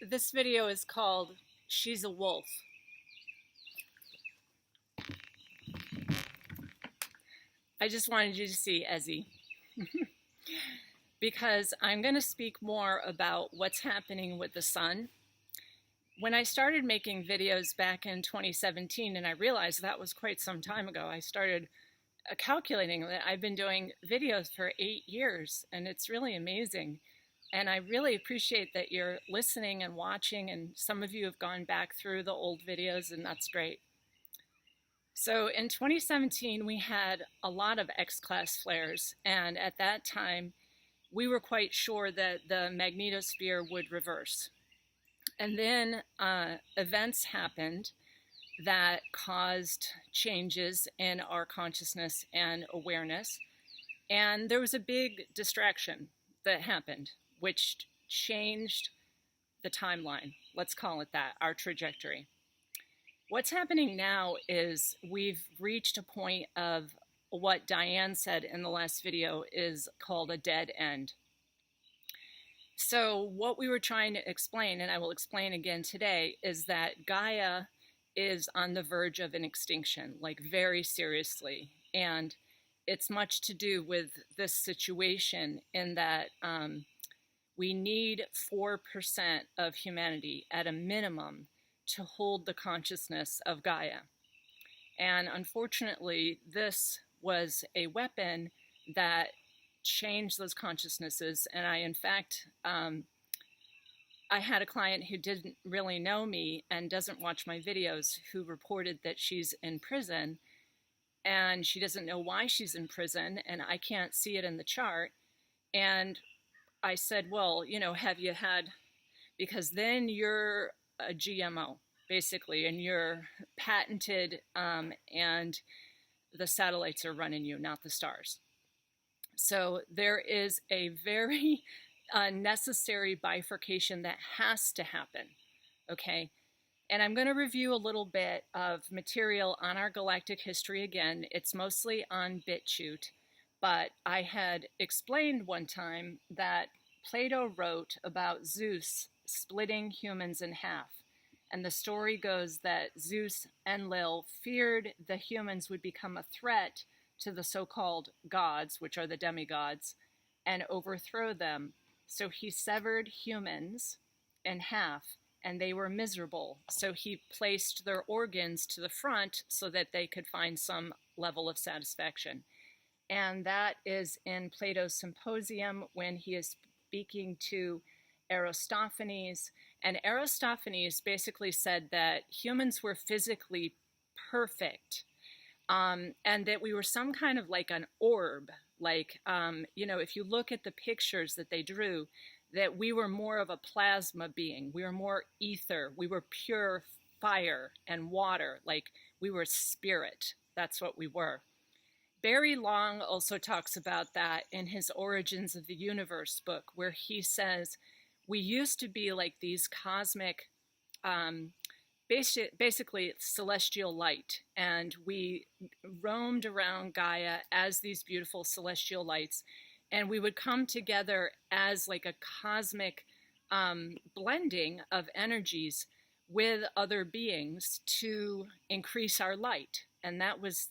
This video is called She's a Wolf. I just wanted you to see Ezzy because I'm going to speak more about what's happening with the sun. When I started making videos back in 2017, and I realized that was quite some time ago, I started calculating that I've been doing videos for 8 years, and it's really amazing. And I really appreciate that you're listening and watching, and some of you have gone back through the old videos, and that's great. So in 2017, we had a lot of X-class flares, and at that time, we were quite sure that the magnetosphere would reverse. And then events happened that caused changes in our consciousness and awareness. And there was a big distraction that happened, which changed the timeline. Let's call it that, our trajectory. What's happening now is we've reached a point of what Diane said in the last video is called a dead end. So what we were trying to explain, and I will explain again today, is that Gaia is on the verge of an extinction, like very seriously. And it's much to do with this situation in that we need 4% of humanity at a minimum to hold the consciousness of Gaia. And unfortunately, this was a weapon that changed those consciousnesses. And I, in fact, I had a client who didn't really know me and doesn't watch my videos who reported that she's in prison and she doesn't know why she's in prison and I can't see it in the chart. And I said, well, you know, have you had, because then you're a GMO basically and you're patented and the satellites are running you, not the stars. So there is a very necessary bifurcation that has to happen, okay? And I'm going to review a little bit of material on our galactic history again. It's mostly on BitChute, but I had explained one time that Plato wrote about Zeus splitting humans in half. And the story goes that Zeus and Lil feared the humans would become a threat to the so-called gods, which are the demigods, and overthrow them. So he severed humans in half, and they were miserable. So he placed their organs to the front so that they could find some level of satisfaction. And that is in Plato's Symposium when he is speaking to Aristophanes. And Aristophanes basically said that humans were physically perfect. And that we were some kind of like an orb, like, you know, if you look at the pictures that they drew, that we were more of a plasma being. We were more ether. We were pure fire and water, like we were spirit. That's what we were. Barry Long also talks about that in his Origins of the Universe book, where he says, we used to be like these cosmic, basically celestial light, and we roamed around Gaia as these beautiful celestial lights, and we would come together as like a cosmic blending of energies with other beings to increase our light. And that was,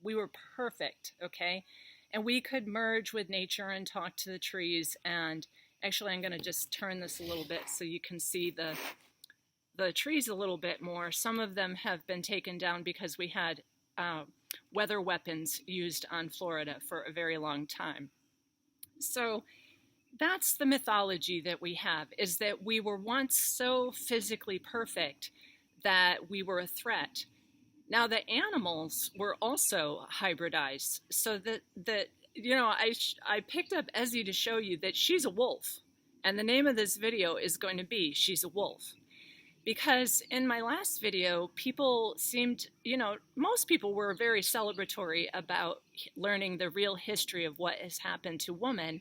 we were perfect, okay? And we could merge with nature and talk to the trees. And actually I'm going to just turn this a little bit so you can see the trees a little bit more. Some of them have been taken down because we had weather weapons used on Florida for a very long time. So that's the mythology that we have, is that we were once so physically perfect that we were a threat. Now the animals were also hybridized, so that you know, I picked up Ezzy to show you that she's a wolf, and the name of this video is going to be She's a Wolf. Because in my last video, people seemed, you know, most people were very celebratory about learning the real history of what has happened to woman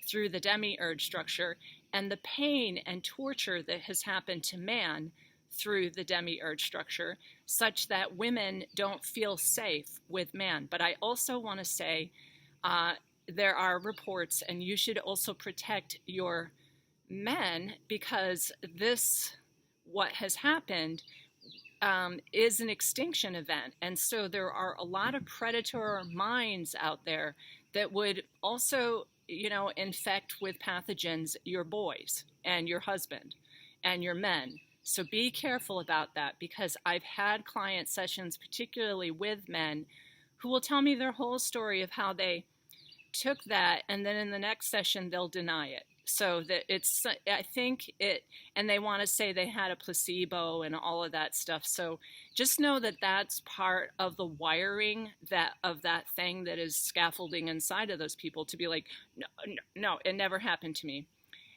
through the demiurge structure and the pain and torture that has happened to man through the demiurge structure, such that women don't feel safe with man. But I also want to say there are reports, and you should also protect your men, because what has happened, is an extinction event. And so there are a lot of predator minds out there that would also, infect with pathogens your boys and your husband and your men. So be careful about that, because I've had client sessions, particularly with men, who will tell me their whole story of how they took that, and then in the next session they'll deny it. So that I think and they want to say they had a placebo and all of that stuff. So just know that that's part of the wiring of that thing that is scaffolding inside of those people, to be like, no, no, no, it never happened to me.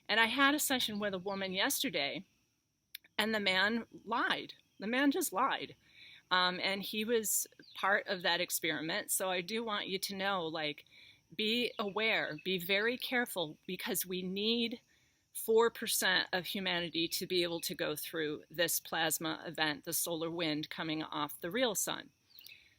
And I had a session with a woman yesterday, and the man lied. The man just lied. And he was part of that experiment. So I do want you to know, like, be aware, be very careful, because we need 4% of humanity to be able to go through this plasma event, the solar wind coming off the real sun.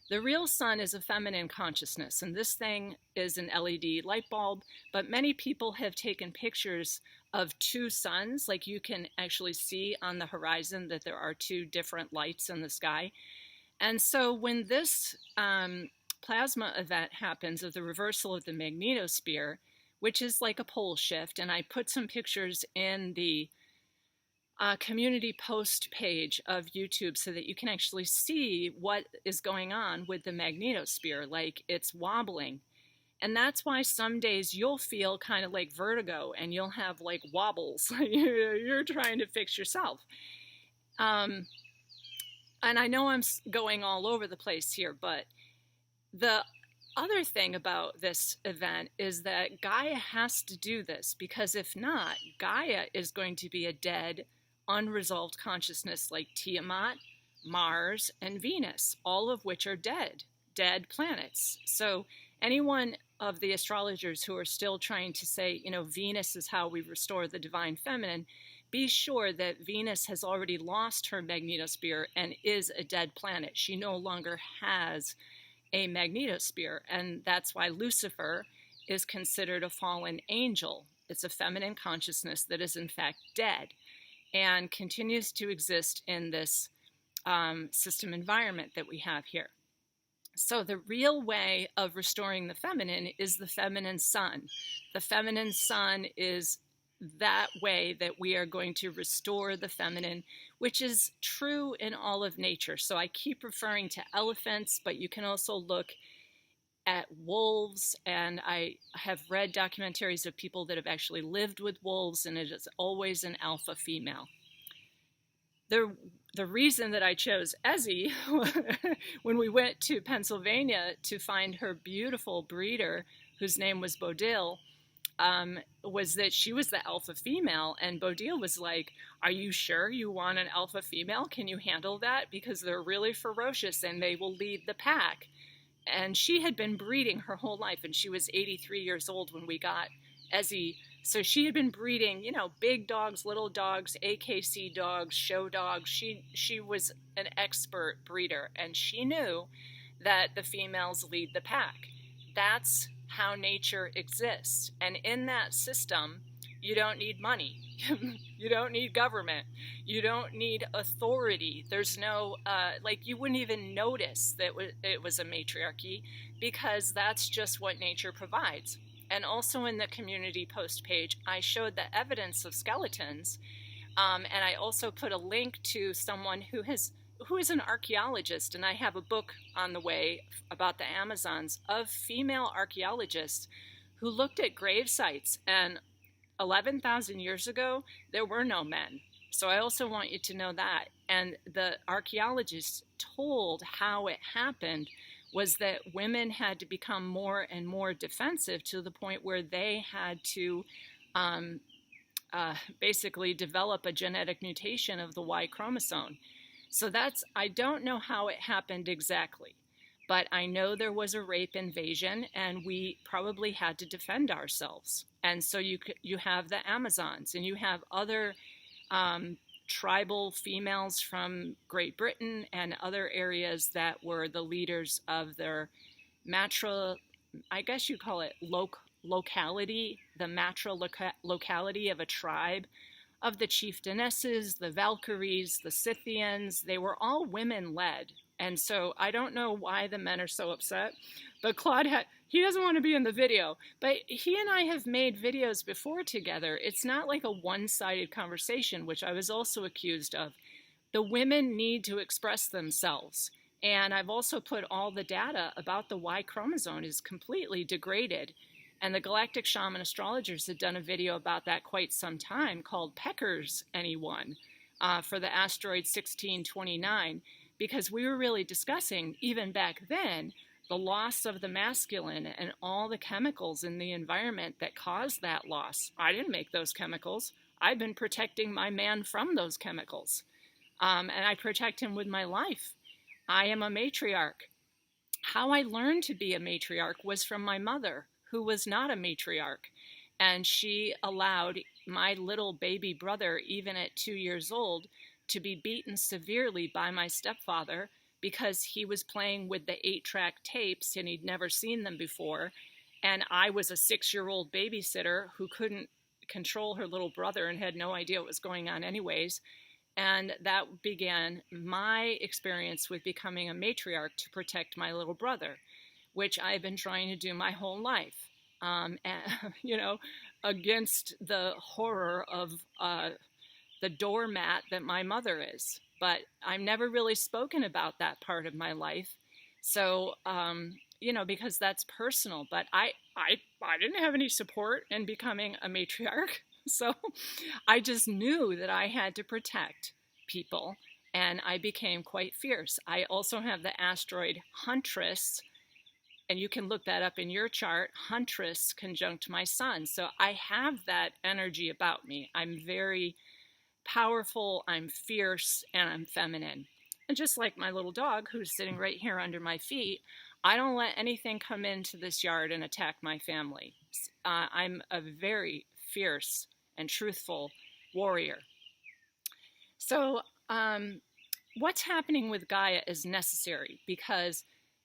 The real sun is a feminine consciousness, and this thing is an LED light bulb, but many people have taken pictures of two suns. Like, you can actually see on the horizon that there are two different lights in the sky. And so when this plasma event happens, of the reversal of the magnetosphere, which is like a pole shift, and I put some pictures in the community post page of YouTube so that you can actually see what is going on with the magnetosphere, like it's wobbling. And that's why some days you'll feel kind of like vertigo, and you'll have like wobbles. You're trying to fix yourself. And I know I'm going all over the place here, but the other thing about this event is that Gaia has to do this, because if not, Gaia is going to be a dead, unresolved consciousness like Tiamat, Mars, and Venus, all of which are dead planets. So anyone of the astrologers who are still trying to say, Venus is how we restore the divine feminine, be sure that Venus has already lost her magnetosphere and is a dead planet. She no longer has a magnetosphere, and that's why Lucifer is considered a fallen angel. It's a feminine consciousness that is in fact dead and continues to exist in this system environment that we have here. So the real way of restoring the feminine is the feminine sun. The feminine sun is that way that we are going to restore the feminine, which is true in all of nature. So I keep referring to elephants, but you can also look at wolves, and I have read documentaries of people that have actually lived with wolves, and it is always an alpha female. The reason that I chose Ezzy when we went to Pennsylvania to find her beautiful breeder, whose name was Bodil, was that she was the alpha female, and Bodil was like, are you sure you want an alpha female? Can you handle that? Because they're really ferocious and they will lead the pack. And she had been breeding her whole life, and she was 83 years old when we got Ezzy. So she had been breeding, big dogs, little dogs, AKC dogs, show dogs. She was an expert breeder, and she knew that the females lead the pack. That's how nature exists. And in that system, you don't need money. You don't need government. You don't need authority. There's no, you wouldn't even notice that it was a matriarchy, because that's just what nature provides. And also in the community post page, I showed the evidence of skeletons. And I also put a link to someone who is an archaeologist, and I have a book on the way about the Amazons, of female archaeologists who looked at grave sites, and 11,000 years ago, there were no men. So I also want you to know that. And the archaeologists told how it happened was that women had to become more and more defensive, to the point where they had to basically develop a genetic mutation of the Y chromosome. So I don't know how it happened exactly, but I know there was a rape invasion, and we probably had to defend ourselves. And so you have the Amazons, and you have other tribal females from Great Britain and other areas that were the leaders of their I guess you call it locality, the locality of a tribe, of the chieftainesses, the Valkyries, the Scythians. They were all women-led. And so I don't know why the men are so upset, but Claude, he doesn't want to be in the video, but he and I have made videos before together. It's not like a one-sided conversation, which I was also accused of. The women need to express themselves. And I've also put all the data about the Y chromosome is completely degraded. And the Galactic Shaman Astrologers had done a video about that quite some time called Peckers Anyone for the asteroid 1629, because we were really discussing, even back then, the loss of the masculine and all the chemicals in the environment that caused that loss. I didn't make those chemicals. I've been protecting my man from those chemicals. And I protect him with my life. I am a matriarch. How I learned to be a matriarch was from my mother, who was not a matriarch. And she allowed my little baby brother, even at 2 years old, to be beaten severely by my stepfather because he was playing with the 8-track tapes and he'd never seen them before. And I was a 6-year-old babysitter who couldn't control her little brother and had no idea what was going on anyways. And that began my experience with becoming a matriarch to protect my little brother, which I've been trying to do my whole life, and, you know, against the horror of the doormat that my mother is. But I've never really spoken about that part of my life. So, you know, because that's personal. But I didn't have any support in becoming a matriarch. So I just knew that I had to protect people, and I became quite fierce. I also have the asteroid Huntress, and you can look that up in your chart, Huntress conjunct my sun. So I have that energy about me. I'm very powerful, I'm fierce, and I'm feminine. And just like my little dog who's sitting right here under my feet, I don't let anything come into this yard and attack my family. I'm a very fierce and truthful warrior. So what's happening with Gaia is necessary because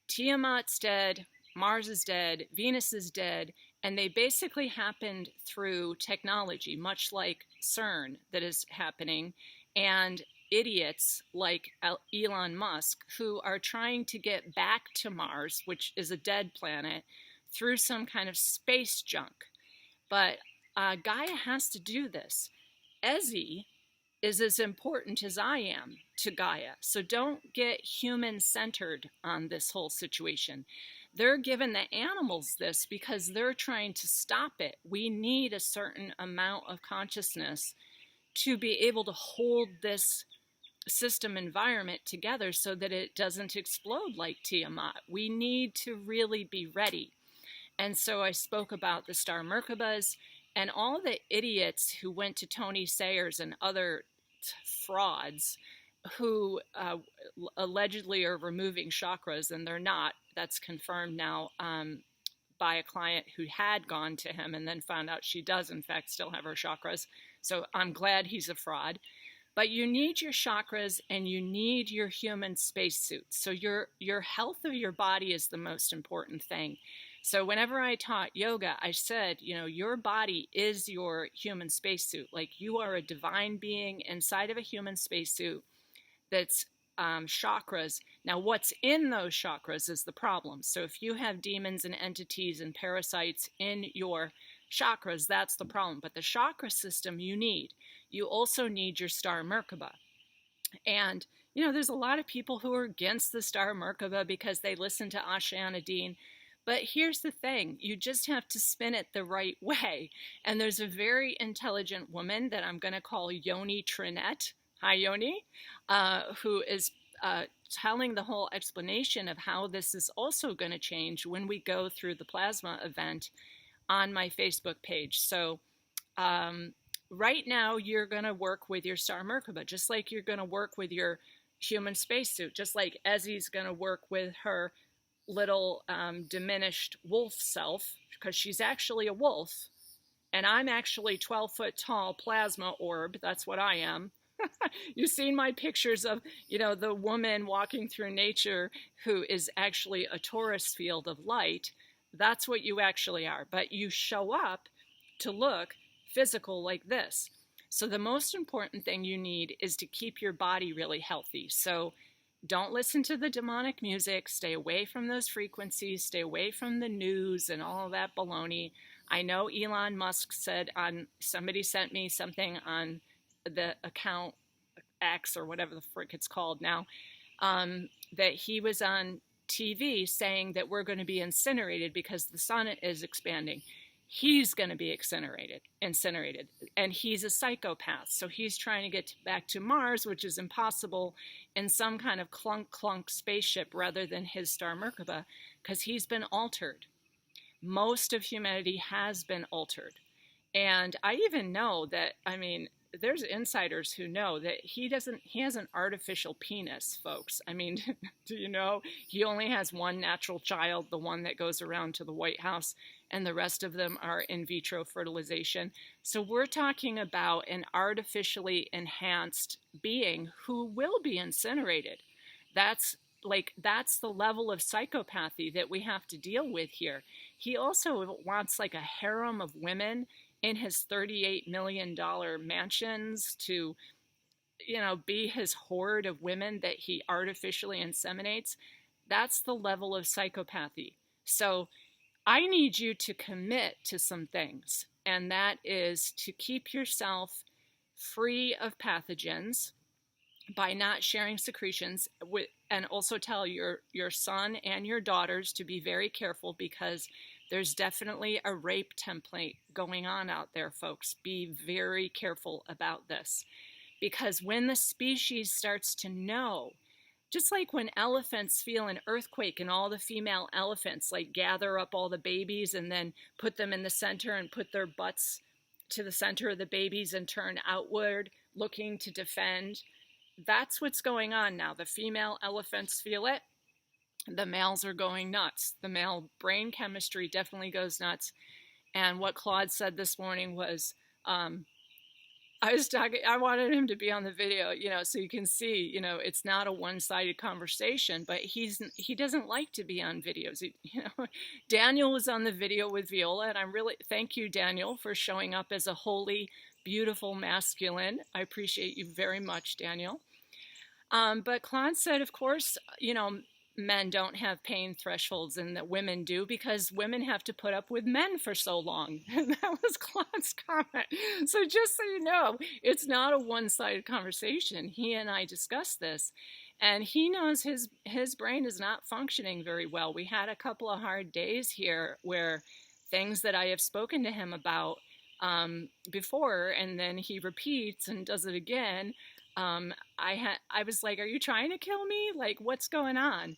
Tiamat's dead, Mars is dead, Venus is dead, and they basically happened through technology, much like CERN that is happening, and idiots like Elon Musk who are trying to get back to Mars, which is a dead planet, through some kind of space junk. But Gaia has to do this. Ezzy is as important as I am to Gaia. So don't get human-centered on this whole situation. They're giving the animals this because they're trying to stop it. We need a certain amount of consciousness to be able to hold this system environment together so that it doesn't explode like Tiamat. We need to really be ready. And so I spoke about the star Merkabas and all the idiots who went to Tony Sayers and other frauds who allegedly are removing chakras, and they're not. That's confirmed now by a client who had gone to him and then found out she does, in fact, still have her chakras. So I'm glad he's a fraud. But you need your chakras and you need your human spacesuit. So your health of your body is the most important thing. So whenever I taught yoga, I said, you know, your body is your human spacesuit. Like you are a divine being inside of a human spacesuit that's chakras. Now, what's in those chakras is the problem. So if you have demons and entities and parasites in your chakras, that's the problem. But the chakra system you need. You also need your star Merkaba. And, you know, there's a lot of people who are against the star Merkaba because they listen to Ashana Dean. But here's the thing, you just have to spin it the right way. And there's a very intelligent woman that I'm going to call Yoni Trinette. Hi, Yoni, who is telling the whole explanation of how this is also going to change when we go through the plasma event on my Facebook page. So right now you're going to work with your star Merkaba, just like you're going to work with your human spacesuit, just like Ezzy's going to work with her little diminished wolf self, because she's actually a wolf, and I'm actually 12-foot tall plasma orb. That's what I am. You've seen my pictures of, you know, the woman walking through nature who is actually a torus field of light. That's what you actually are. But you show up to look physical like this. So the most important thing you need is to keep your body really healthy. So don't listen to the demonic music. Stay away from those frequencies. Stay away from the news and all of that baloney. I know Elon Musk said somebody sent me something on the account X or whatever the frick it's called now, that he was on TV saying that we're going to be incinerated because the sun is expanding. He's going to be incinerated, and he's a psychopath. So he's trying to get back to Mars, which is impossible, in some kind of clunk spaceship rather than his star Merkaba, because he's been altered. Most of humanity has been altered. And I even know that, I mean, there's insiders who know that he has an artificial penis, folks. I mean, do you know he only has one natural child, the one that goes around to the White House, and the rest of them are in vitro fertilization. So we're talking about an artificially enhanced being who will be incinerated. That's the level of psychopathy that we have to deal with here. He also wants like a harem of women in his $38 million mansions to, be his horde of women that he artificially inseminates. That's the level of psychopathy. So I need you to commit to some things, and that is to keep yourself free of pathogens by not sharing secretions and also tell your son and your daughters to be very careful, because there's definitely a rape template going on out there, folks. Be very careful about this, because when the species starts to know, just like when elephants feel an earthquake and all the female elephants like gather up all the babies and then put them in the center and put their butts to the center of the babies and turn outward looking to defend, that's what's going on now. The female elephants feel it. The males are going nuts. The male brain chemistry definitely goes nuts. And what Claude said this morning was, I wanted him to be on the video, so you can see, it's not a one-sided conversation, but he doesn't like to be on videos. Daniel was on the video with Viola, and thank you, Daniel, for showing up as a holy, beautiful masculine. I appreciate you very much, Daniel. But Claude said, of course, men don't have pain thresholds and that women do, because women have to put up with men for so long. And that was Claude's comment. So just so you know, it's not a one-sided conversation. He and I discussed this, and he knows his brain is not functioning very well. We had a couple of hard days here where things that I have spoken to him about before, and then he repeats and does it again. I was like, are you trying to kill me? Like, what's going on?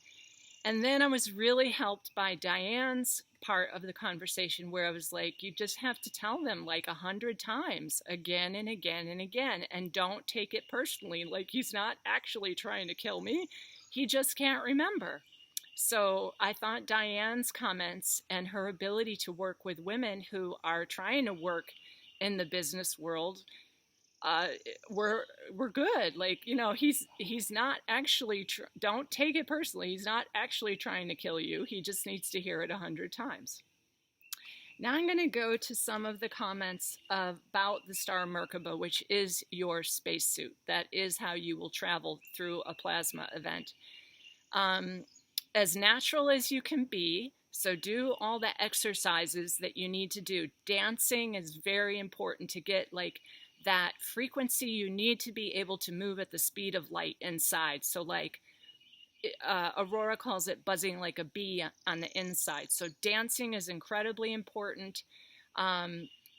And then I was really helped by Diane's part of the conversation, where I was like, you just have to tell them like 100 times again and again and again, and don't take it personally. Like, he's not actually trying to kill me. He just can't remember. So I thought Diane's comments and her ability to work with women who are trying to work in the business world were good. Like, he's not actually, don't take it personally. He's not actually trying to kill you. He just needs to hear it 100 times. Now I'm going to go to some of the comments about the star Merkaba, which is your spacesuit. That is how you will travel through a plasma event. As natural as you can be. So do all the exercises that you need to do. Dancing is very important to get like that frequency. You need to be able to move at the speed of light inside. So like Aurora calls it buzzing like a bee on the inside. So dancing is incredibly important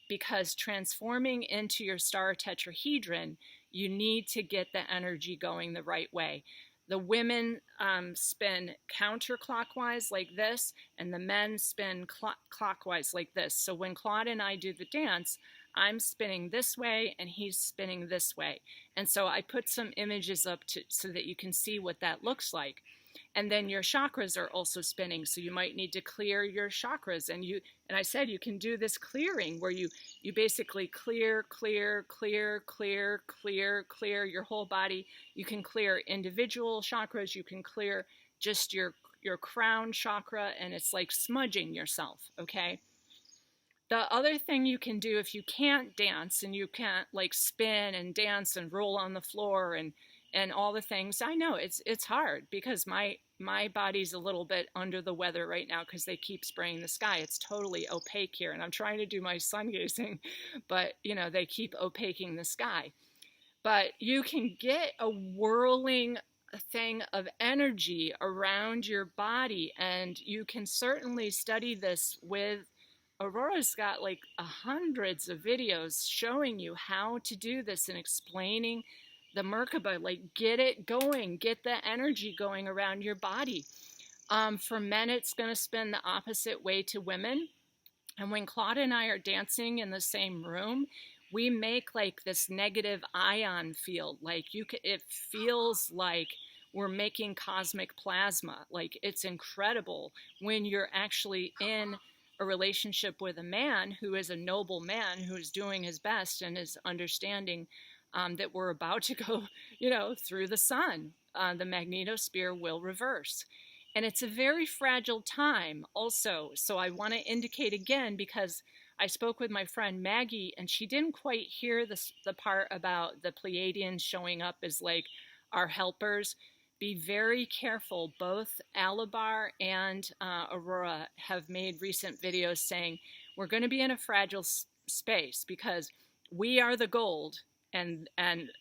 because transforming into your star tetrahedron, you need to get the energy going the right way. The women spin counterclockwise like this, and the men spin clockwise like this. So when Claude and I do the dance, I'm spinning this way and he's spinning this way. And so I put some images up so that you can see what that looks like. And then your chakras are also spinning, so you might need to clear your chakras. And I said you can do this clearing where you basically clear your whole body. You can clear individual chakras. You can clear just your your crown chakra, and it's like smudging yourself, okay? The other thing you can do if you can't dance and you can't like spin and dance and roll on the floor and all the things, I know it's hard because my body's a little bit under the weather right now because they keep spraying the sky. It's totally opaque here, and I'm trying to do my sun gazing, but you know, they keep opaquing the sky. But you can get a whirling thing of energy around your body, and you can certainly study this with Aurora's got like hundreds of videos showing you how to do this and explaining the Merkaba, like get it going, get the energy going around your body. For men, it's going to spin the opposite way to women. And when Claude and I are dancing in the same room, we make like this negative ion field. Like it feels like we're making cosmic plasma. Like it's incredible when you're actually in a relationship with a man who is a noble man who is doing his best and is understanding that we're about to go, you know, through the sun. The magnetosphere will reverse. And it's a very fragile time also. So I want to indicate again, because I spoke with my friend Maggie and she didn't quite hear the part about the Pleiadians showing up as like our helpers. Be very careful. Both Alabar and Aurora have made recent videos saying we're going to be in a fragile space because we are the gold, and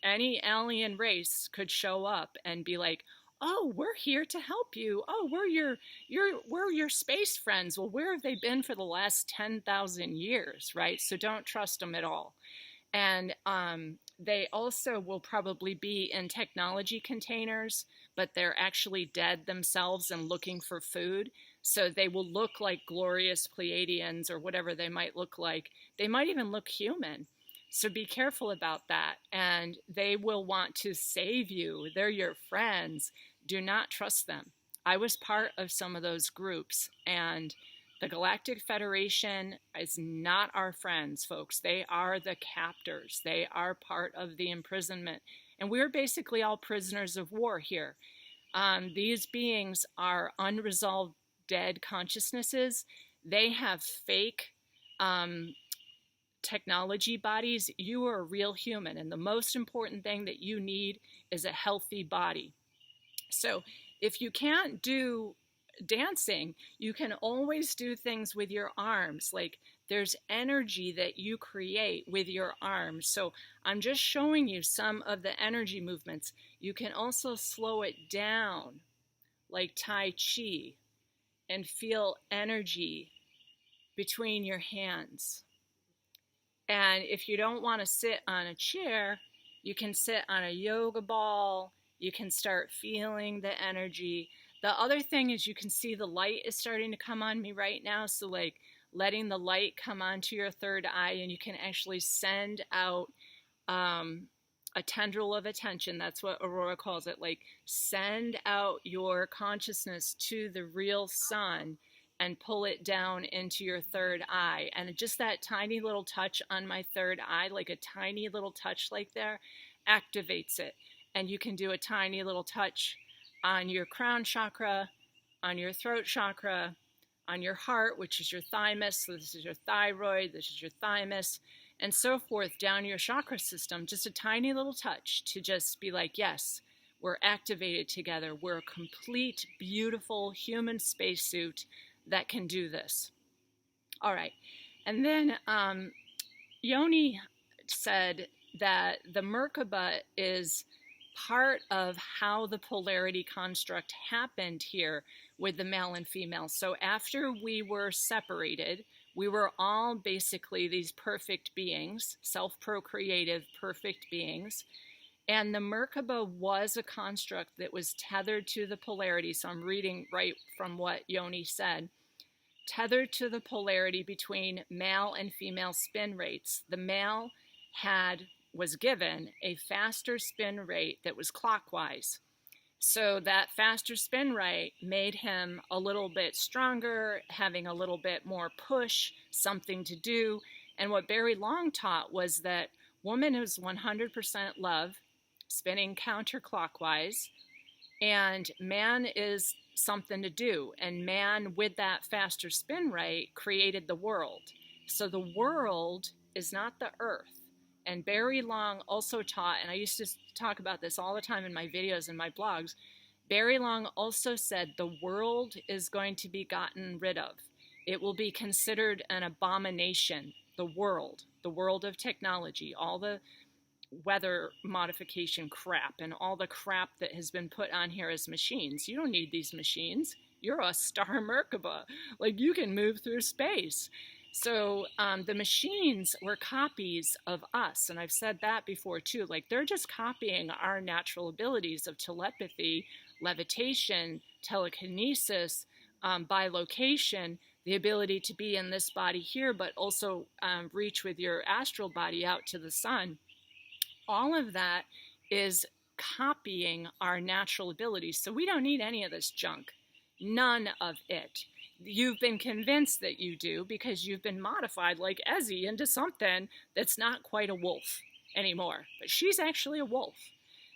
any alien race could show up and be like, "Oh, we're here to help you. Oh, we're your space friends." Well, where have they been for the last 10,000 years, right? So don't trust them at all. And they also will probably be in technology containers, but they're actually dead themselves and looking for food. So they will look like glorious Pleiadians or whatever they might look like. They might even look human. So be careful about that. And they will want to save you. They're your friends. Do not trust them. I was part of some of those groups, and the Galactic Federation is not our friends, folks. They are the captors. They are part of the imprisonment. And we're basically all prisoners of war here. These beings are unresolved dead consciousnesses. They have fake technology bodies. You are a real human. And the most important thing that you need is a healthy body. So if you can't do dancing, you can always do things with your arms. Like there's energy that you create with your arms. So I'm just showing you some of the energy movements. You can also slow it down like Tai Chi and feel energy between your hands. And if you don't want to sit on a chair, you can sit on a yoga ball. You can start feeling the energy. The other thing is you can see the light is starting to come on me right now. So like letting the light come onto your third eye, and you can actually send out a tendril of attention. That's what Aurora calls it. Like send out your consciousness to the real sun and pull it down into your third eye. And just that tiny little touch on my third eye, like a tiny little touch like there, activates it. And you can do a tiny little touch on your crown chakra, on your throat chakra, on your heart, which is your thymus. So this is your thyroid, this is your thymus, and so forth down your chakra system. Just a tiny little touch to just be like, yes, we're activated together. We're a complete, beautiful human spacesuit that can do this. All right. And then Yoni said that the Merkaba is part of how the polarity construct happened here with the male and female. So after we were separated, we were all basically these perfect beings, self-procreative perfect beings. And the Merkaba was a construct that was tethered to the polarity. So I'm reading right from what Yoni said. Tethered to the polarity between male and female spin rates. The male was given a faster spin rate that was clockwise. So that faster spin rate made him a little bit stronger, having a little bit more push, something to do. And what Barry Long taught was that woman is 100% love, spinning counterclockwise, and man is something to do. And man, with that faster spin rate, created the world. So the world is not the earth. And Barry Long also taught, and I used to talk about this all the time in my videos and my blogs, Barry Long also said the world is going to be gotten rid of. It will be considered an abomination, the world of technology, all the weather modification crap and all the crap that has been put on here as machines. You don't need these machines. You're a star Merkaba. Like, you can move through space. So the machines were copies of us. And I've said that before too. Like, they're just copying our natural abilities of telepathy, levitation, telekinesis, bilocation, the ability to be in this body here, but also reach with your astral body out to the sun. All of that is copying our natural abilities. So we don't need any of this junk. None of it. You've been convinced that you do because you've been modified like Ezzy into something that's not quite a wolf anymore. But she's actually a wolf.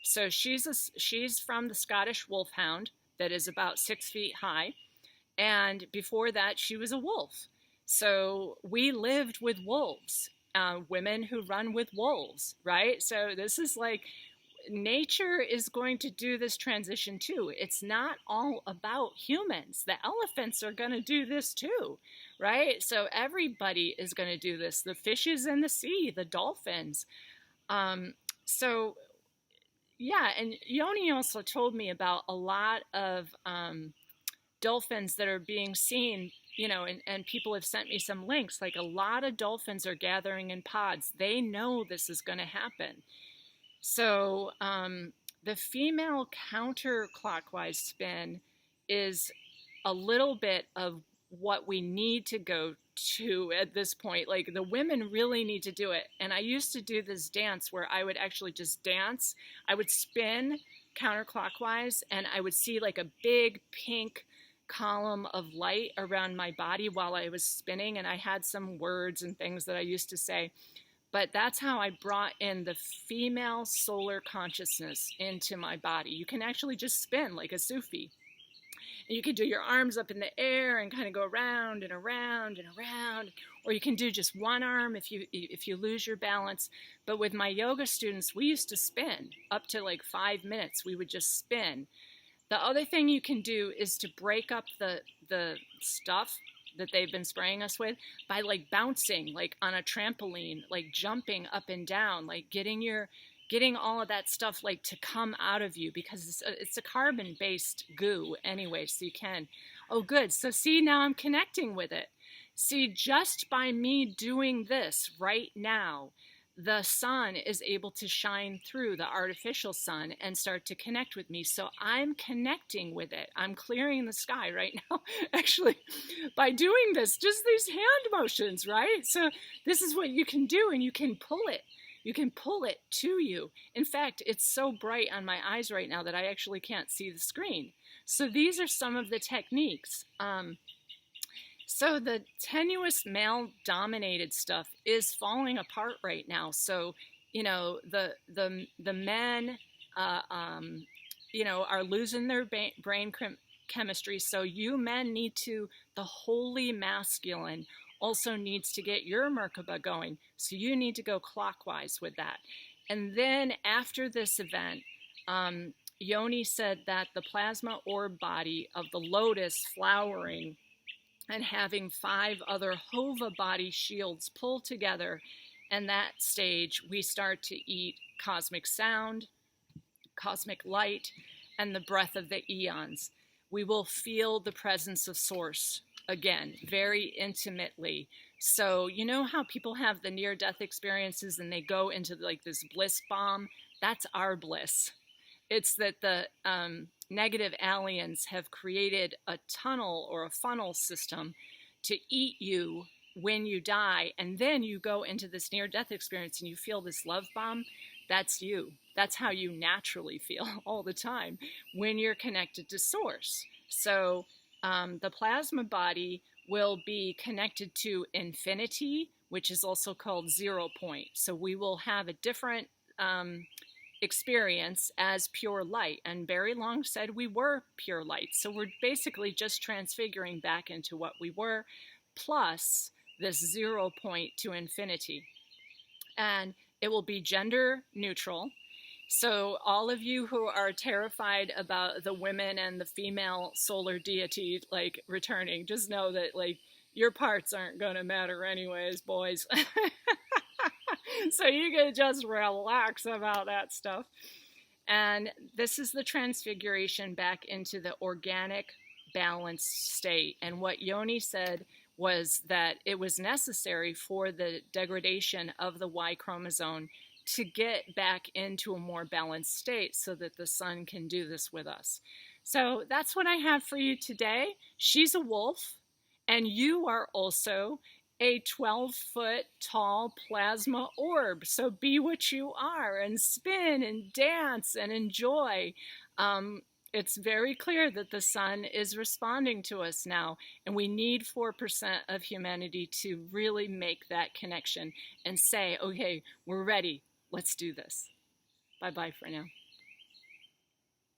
So she's from the Scottish Wolfhound that is about 6 feet high. And before that, she was a wolf. So we lived with wolves. Women who run with wolves, right? So this is like, nature is going to do this transition too. It's not all about humans. The elephants are going to do this too, right? So everybody is going to do this. The fishes in the sea, the dolphins. So yeah, and Yoni also told me about a lot of dolphins that are being seen, you know, and people have sent me some links. Like, a lot of dolphins are gathering in pods. They know this is going to happen. So the female counterclockwise spin is a little bit of what we need to go to at this point. Like, the women really need to do it. And I used to do this dance where I would actually just dance. I would spin counterclockwise and I would see like a big pink column of light around my body while I was spinning, and I had some words and things that I used to say. But that's how I brought in the female solar consciousness into my body. You can actually just spin like a Sufi. And you can do your arms up in the air and kind of go around and around and around, or you can do just one arm if you lose your balance. But with my yoga students, we used to spin up to like 5 minutes. We would just spin. The other thing you can do is to break up the stuff that they've been spraying us with by like bouncing, like on a trampoline, like jumping up and down, like getting all of that stuff like to come out of you, because it's a carbon-based goo anyway, so you can. Oh, good. So see, now I'm connecting with it. See, just by me doing this right now, the sun is able to shine through the artificial sun and start to connect with me. So I'm connecting with it. I'm clearing the sky right now, actually, by doing this, just these hand motions, right? So this is what you can do, and you can pull it. You can pull it to you. In fact, it's so bright on my eyes right now that I actually can't see the screen. So these are some of the techniques. So the tenuous male-dominated stuff is falling apart right now. So, you know, the men, you know, are losing their brain chemistry. So you men need to, the holy masculine also needs to get your Merkaba going. So you need to go clockwise with that. And then after this event, Yoni said that the plasma orb body of the lotus flowering and having 5 other Hova body shields pull together, and that stage we start to eat cosmic sound, cosmic light, and the breath of the eons. We will feel the presence of Source again, very intimately. So you know how people have the near-death experiences and they go into like this bliss bomb? That's our bliss. It's that the negative aliens have created a tunnel or a funnel system to eat you when you die, and then you go into this near-death experience and you feel this love bomb. That's you. That's how you naturally feel all the time when you're connected to Source. So the plasma body will be connected to infinity, which is also called 0 point. So we will have a different experience as pure light. And Barry Long said we were pure light. So we're basically just transfiguring back into what we were, plus this 0 point to infinity. And it will be gender neutral. So all of you who are terrified about the women and the female solar deity like returning, just know that like your parts aren't going to matter anyways, boys. So you can just relax about that stuff. And this is the transfiguration back into the organic, balanced state. And what Yoni said was that it was necessary for the degradation of the Y chromosome to get back into a more balanced state so that the sun can do this with us. So that's what I have for you today. She's a wolf, and you are also a 12-foot tall plasma orb. So be what you are and spin and dance and enjoy. It's very clear that the sun is responding to us now, and we need 4% of humanity to really make that connection and say, okay, we're ready. Let's do this. Bye-bye for now.